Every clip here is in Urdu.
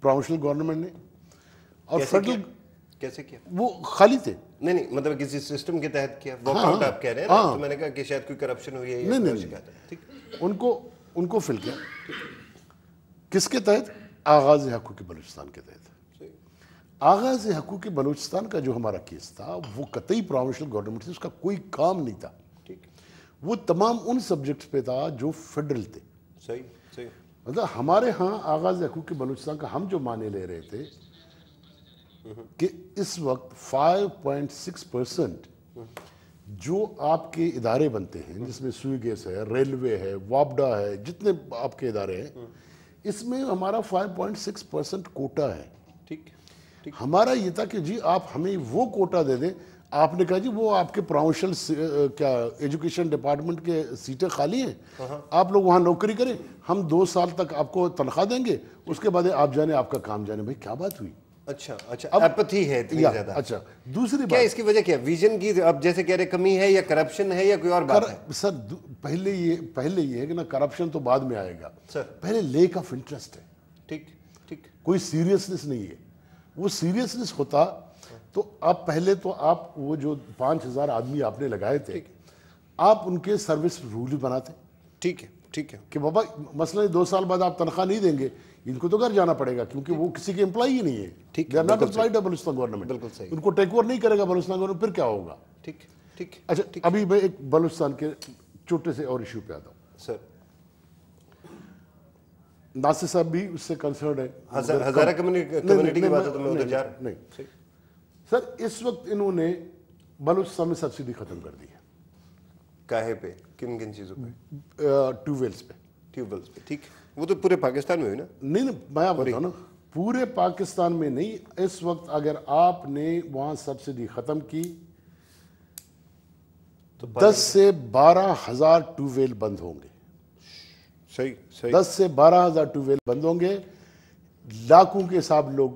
پروونشنل گورنمنٹ نے. اور فیڈرل کیسے کیا؟ وہ خالی تھے. نہیں مطلب کسی سسٹم کے تحت کیا؟ واک آؤٹ آپ کہہ رہے ہیں نا, تو میں نے کہا کہ شاید کوئی کرپشن ہوئی ہے. نہیں, ان کو فل کیا. کس کے تحت؟ آغاز حقوق بلوچستان کے تحت. آغاز حقوق بلوچستان کا جو ہمارا کیس تھا وہ قطعی پروونشنل گورنمنٹ سے اس کا کوئی کام نہیں تھا. وہ تمام ان سبجیکٹس پہ تھا جو فیڈرل تھے. صحیح. مطلب ہمارے ہاں آغاز حقوق بلوچستان کا ہم جو معنی لے رہے تھے کہ اس وقت 5.6% جو آپ کے ادارے بنتے ہیں, جس میں سوئی گیس ہے, ریلوے ہے, وابڈا ہے, جتنے آپ کے ادارے ہیں, اس میں ہمارا 5.6% کوٹا ہے. ٹھیک. ہمارا یہ تھا کہ جی آپ ہمیں وہ کوٹا دے دیں. آپ نے کہا جی وہ آپ کے پروونشنل کیا ایجوکیشن ڈپارٹمنٹ کے سیٹیں خالی ہیں, آپ لوگ وہاں نوکری کریں, ہم 2 سال تک آپ کو تنخواہ دیں گے, اس کے بعد آپ جانے آپ کا کام جانے. بھائی کیا بات ہوئی؟ اچھا ایپتھی ہے اتنی زیادہ. اچھا دوسری کیا اس کی وجہ کیا؟ ویژن کی اب جیسے کہہ رہے کمی ہے, یا کرپشن ہے, یا کوئی اور بات ہے؟ سر پہلے یہ ہے کہ نا کرپشن تو بعد میں آئے گا. پہلے لیک آف انٹرسٹ ہے. ٹھیک. کوئی سیریسنس نہیں ہے. وہ سیریسنس ہوتا تو آپ پہلے تو آپ وہ جو 5000 آدمی آپ نے لگائے تھے, آپ ان کے سروس رول بناتے. ٹھیک ہے کہ بابا مثلا 2 سال بعد آپ تنخواہ نہیں دیں گے, ان کو تو گھر جانا پڑے گا, کیونکہ وہ کسی کے امپلائی ہی نہیں ہے. ٹھیک. They are not employed by Balochistan government. بالکل صحیح. ان کو ٹیک اوور نہیں کرے گا بلوچستان گورنمنٹ, پھر کیا ہوگا؟ ٹھیک. اچھا ابھی میں ایک بلوچستان کے چھوٹے سے اور ایشو پہ آتا ہوں. سر ناصر صاحب بھی اس سے کنسرنڈ ہے. ہزارہ کمیونٹی کی بات ہے تو میں ادھر جا رہا ہوں. نہیں سر, اس وقت انہوں نے بلوچستان میں سبسڈی ختم کر دی ہے. کاہے پہ؟ کن چیزوں پہ؟ ٹیوب ویلز پہ. ٹھیک. وہ تو پورے پاکستان میں ہوئی نا؟ نہیں میں آپ بتاؤں نا, پورے پاکستان میں نہیں. اس وقت اگر آپ نے وہاں سبسڈی ختم کی تو 10 سے 12 ہزار ٹیوب ویل بند ہوں گے. صحیح. 10 سے 12 ہزار ٹیوب ویل بند ہوں گے. لاکھوں کے حساب لوگ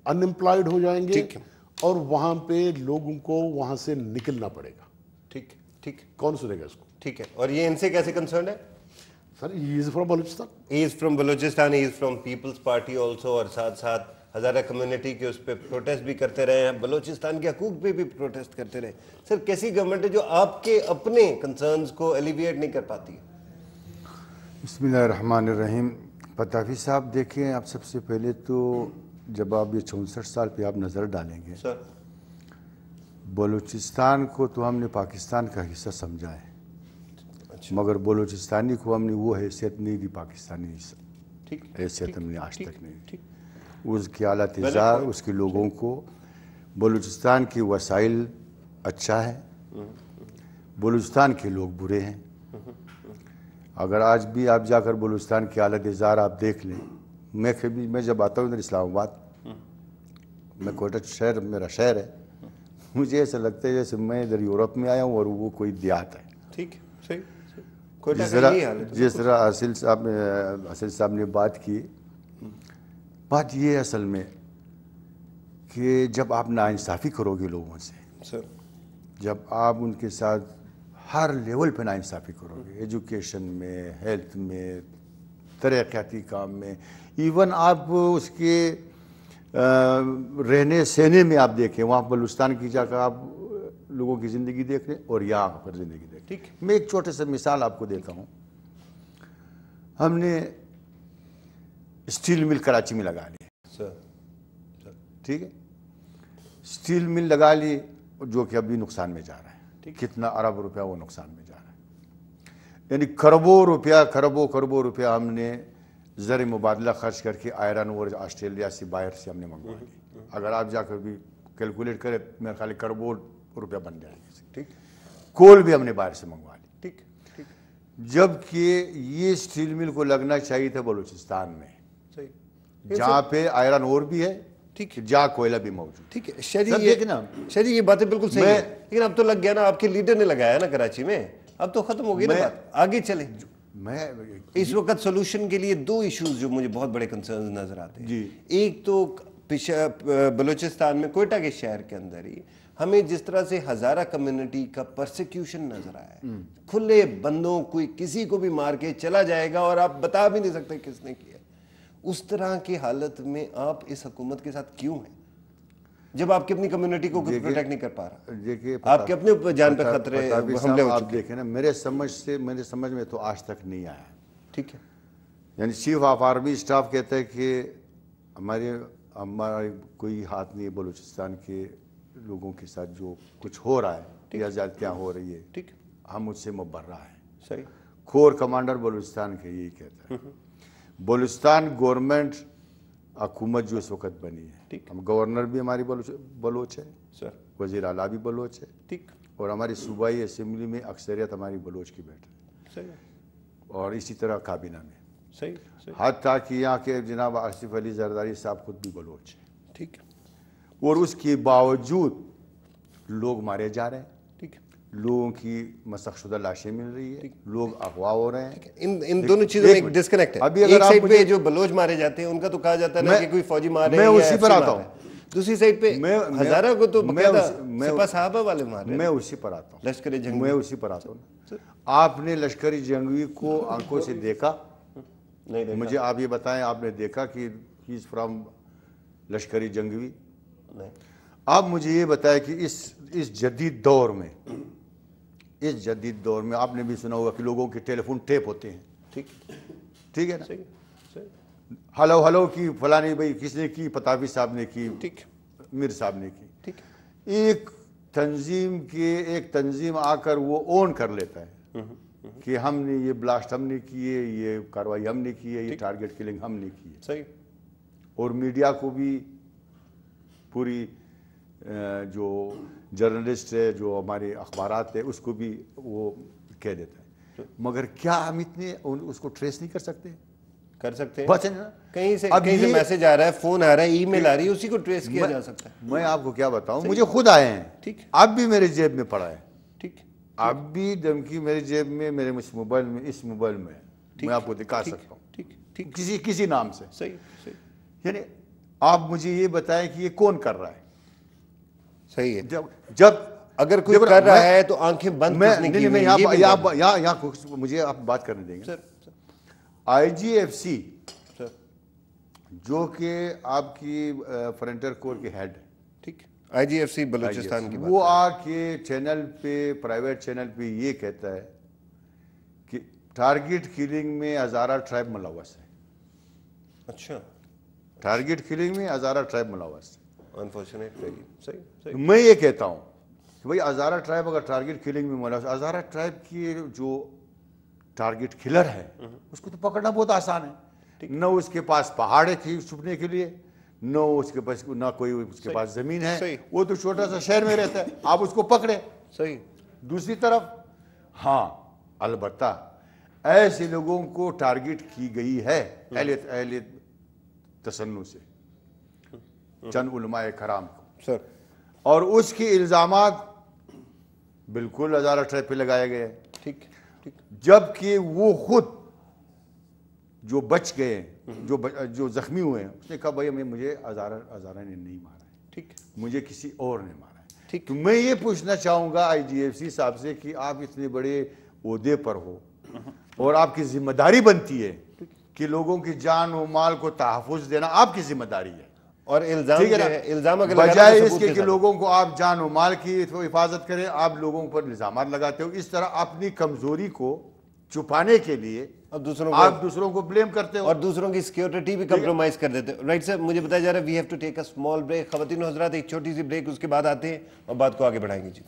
ان امپلائڈ ہو جائیں گے, اور وہاں پہ لوگوں کو وہاں سے نکلنا پڑے گا. ٹھیک. کون سنے گا اس کو؟ ٹھیک ہے. اور یہ ان سے کیسے کنسرن ہے؟ Sir he is from Balochistan. He is from Balochistan, he is from Peoples Party also, اور ساتھ ہزارہ کمیونٹی کے اس پہ پروٹیسٹ بھی کرتے رہے ہیں, بلوچستان کے حقوق پہ بھی پروٹیسٹ کرتے رہے. سر کیسی گورنمنٹ ہے جو آپ کے اپنے کنسرنز کو ایلیویٹ نہیں کر پاتی ہے؟ بسم اللہ الرحمن الرحیم. پتافی صاحب دیکھیں, آپ سب سے پہلے تو جب آپ یہ 64 سال پہ آپ نظر ڈالیں گے, سر بلوچستان کو تو ہم نے پاکستان کا حصہ سمجھا ہے, مگر بلوچستانی کو ہم نے وہ حیثیت نہیں دی, پاکستانی حیثیت ہم نے آج تک نہیں دی. اس کے اعلیٰ تجار, اس کے لوگوں کو, بلوچستان کی وسائل اچھا ہے, بلوچستان کے لوگ برے ہیں. اگر آج بھی آپ جا کر بلوچستان کے اعلیٰ تجار آپ دیکھ لیں, میں جب آتا ہوں ادھر اسلام آباد, میں کوئٹہ شہر میرا شہر ہے, مجھے ایسا لگتا ہے جیسے میں ادھر یورپ میں آیا ہوں اور وہ کوئی دیہات ہے. ٹھیک. جس طرح حاصل صاحب نے بات کی, بات یہ ہے اصل میں کہ جب آپ ناانصافی کرو گے لوگوں سے, جب آپ ان کے ساتھ ہر لیول پہ ناانصافی کرو گے, ایجوکیشن میں, ہیلتھ میں, ترقیاتی کام میں, ایون آپ اس کے رہنے سہنے میں آپ دیکھیں, وہاں بلوچستان کی جا کر آپ لوگوں کی زندگی دیکھ لیں اور یہاں پر زندگی دیکھ لیں. میں ایک چھوٹے سے مثال آپ کو دیتا ہوں. ہم نے اسٹیل مل کراچی میں لگا لی, ٹھیک ہے, اسٹیل مل لگا لی جو کہ ابھی نقصان میں جا رہا ہے. کتنا ارب روپیہ وہ نقصان میں جا رہا ہے, یعنی کروڑوں روپیہ ہم نے زر مبادلہ خرچ کر کے آئرن اور آسٹریلیا سے باہر سے ہم نے منگوا لی. اگر آپ جا کر بھی کیلکولیٹ کریں میرے خیال کروڑ روپیہ بن جائے گا. کول بھی ہم نے باہر سے منگوا لی, جبکہ یہ اسٹیل مل کو لگنا چاہیے تھا بلوچستان میں, جہاں پہ آئرن اور بھی ہے, جہاں کوئلہ بھی موجود. ٹھیک ہے شاہ جی, یہ باتیں بالکل صحیح ہیں, لیکن اب تو لگ گیا نا, آپ کے لیڈر نے لگایا نا کراچی میں, اب تو ختم ہو گئی نا بات, آگے چلیں. میں اس وقت سولوشن کے لیے 2 ایشوز جو مجھے بہت بڑے کنسرنز نظر آتے ہیں. ایک تو بلوچستان میں کوئٹہ کے شہر کے اندر ہی ہمیں جس طرح سے ہزارہ کمیونٹی کا پرسیکیوشن نظر آیا ہے, کھلے بندوں کوئی کسی کو بھی مار کے چلا جائے گا اور آپ بتا بھی نہیں سکتے کس نے کیا. اس طرح کی حالت میں آپ اس حکومت کے ساتھ کیوں ہیں جب آپ کی اپنی کمیونٹی کو کچھ پروٹیکٹ نہیں کر پا رہا؟ دیکھیے آپ کے اپنے جان پہ خطرے حملے ہو آپ چکے. دیکھیں نا، میرے سمجھ میں تو آج تک نہیں آیا. ٹھیک ہے. یعنی چیف آف آرمی اسٹاف کہتا ہے کہ ہمارا کوئی ہاتھ نہیں ہے بلوچستان کے لوگوں کے ساتھ جو کچھ ہو رہا ہے یا زیادتیاں ہو رہی ہے، ٹھیک، ہم اس سے مبرہ ہیں. صحیح. کور کمانڈر بلوچستان کے یہی کہتا ہے. بلوچستان گورنمنٹ حکومت جو اس وقت بنی ہے، ہم گورنر بھی ہماری بلوچ ہے سر، وزیر اعلیٰ بھی بلوچ ہے، ٹھیک، اور ہماری صوبائی اسمبلی میں اکثریت ہماری بلوچ کی بیٹھ ہے، صحیح، اور اسی طرح کابینہ میں. صحیح، صحیح، حتیٰ کہ یہاں کے جناب آصف علی زرداری صاحب خود بھی بلوچ ہیں، ٹھیک، اور اس کے باوجود لوگ مارے جا رہے ہیں، ٹھیک. لوگوں کی مسخ شدہ لاشیں مل رہی ہے، لوگ اغوا ہو رہے ہیں. ان دونوں چیزوں میں ایک ڈسکنیکٹ ہے. ابھی اگر ایک آپ سائڈ پہ مجھے جو بلوچ مارے جاتے ہیں ان کا تو کہا جاتا ہے نا کہ کوئی فوجی مار رہے میں ہیں، اسی پر آتا ہوں. دوسری سائڈ پہ ہزارہ کو تو باقاعدہ سپہ صحابہ والے مار رہے ہیں. میں اسی پر آتا ہوں، لشکر جنگی. میں اسی پر آتا ہوں. آپ نے لشکری جنگی کو آنکھوں سے دیکھا؟ نہیں دیکھا. مجھے آپ یہ بتائیں، آپ نے دیکھا کہ ہی از فرام لشکری جنگی؟ نہیں. آپ مجھے یہ بتائیں کہ اس جدید دور میں آپ نے بھی سنا ہوگا کہ لوگوں کے ٹیلی فون ٹیپ ہوتے ہیں، ٹھیک ہے نا؟ صحیح، صحیح، ہلو کی فلانی بھائی کس نے کی، پتافی صاحب نے کی، ٹھیک، میر صاحب نے کی. ٹھیک. ایک تنظیم آ کر وہ اون کر لیتا ہے کہ ہم نے یہ بلاسٹ ہم نے کیے، یہ کاروائی ہم نے کی ہے، یہ ٹارگٹ کلنگ ہم نے کی ہے. صحیح. اور میڈیا کو بھی پوری جو جرنلسٹ ہے، جو ہمارے اخبارات ہے، اس کو بھی وہ کہہ دیتا ہے. مگر کیا ہم اتنے اس کو ٹریس نہیں کر سکتے؟ کر سکتے ہیں. بس نا، کہیں سے میسج آ رہا ہے، فون آ رہا ہے، ای میل آ رہی ہے، اسی کو ٹریس کیا جا سکتا ہے. میں آپ کو کیا بتاؤں، مجھے خود آئے ہیں، ٹھیک، اب بھی میرے جیب میں پڑا ہے، ٹھیک، اب بھی دھمکی میرے جیب میں، میرے اس موبائل میں میں آپ کو دکھا سکتا ہوں، ٹھیک، ٹھیک. کسی نام سے. صحیح، صحیح، یعنی آپ مجھے یہ بتائیں کہ یہ کون کر رہا ہے؟ صحیح ہے. جب اگر کوئی کر رہا ہے تو آنکھیں بند کس نے کی ہوئی ہیں؟ یہاں مجھے آپ بات کرنے دیں گے. آئی جی ایف سی جو کہ آپ کی فرنٹر کور کے ہیڈ، ٹھیک، آئی جی ایف سی بلوچستان کی وہ آ کے چینل پہ، پرائیویٹ چینل پہ یہ کہتا ہے کہ ٹارگٹ کلنگ میں ہزارہ ٹرائب ملوث ہے. اچھا. ٹارگٹ کلنگ میں ہزارہ ٹرائب ملوث ہے. انفارچونیٹ. صحیح. میں یہ کہتا ہوں کہ بھائی ہزارہ ٹرائب اگر ٹارگٹ کلنگ میں ملوث، ہزارہ ٹرائب کی جو ٹارگٹ کلر ہے اس کو تو پکڑنا بہت آسان ہے. نہ اس کے پاس پہاڑ ہے چھپنے کے لیے، نہ اس کے پاس زمین ہے، وہ تو چھوٹا سا شہر میں رہتا ہے، آپ اس کو پکڑے. صحیح. دوسری طرف ہاں البتہ ایسے لوگوں کو ٹارگٹ کی گئی ہے اہل تسنن سے، چند علماء کرام کو، سر، اور اس کے الزامات بالکل ہزارہ ٹرائب پہ لگائے گئے. ٹھیک، ٹھیک. جبکہ وہ خود جو بچ گئے، جو زخمی ہوئے ہیں، اس نے کہا بھائی مجھے ہزارہ نے نہیں مارا ہے، ٹھیک، مجھے کسی اور نے مارا ہے. ٹھیک. تو میں یہ پوچھنا چاہوں گا آئی جی ایف سی صاحب سے کہ آپ اتنے بڑے عہدے پر ہو اور آپ کی ذمہ داری بنتی ہے کہ لوگوں کی جان و مال کو تحفظ دینا آپ کی ذمہ داری ہے. اور الزام اگر بجائے اس کے کہ لوگوں کو آپ جان و مال کی حفاظت کریں، آپ لوگوں پر الزامات لگاتے ہو. اس طرح اپنی کمزوری کو چھپانے کے لیے آپ دوسروں کو بلیم کرتے ہو اور دوسروں کی سیکیورٹی بھی کمپرومائز کر دیتے ہو. رائٹ صاحب، مجھے بتایا جا رہا ہے we have to take a small break. خواتین و حضرات، ایک چھوٹی سی بریک، اس کے بعد آتے ہیں اور بات کو آگے بڑھائیں گے. جی.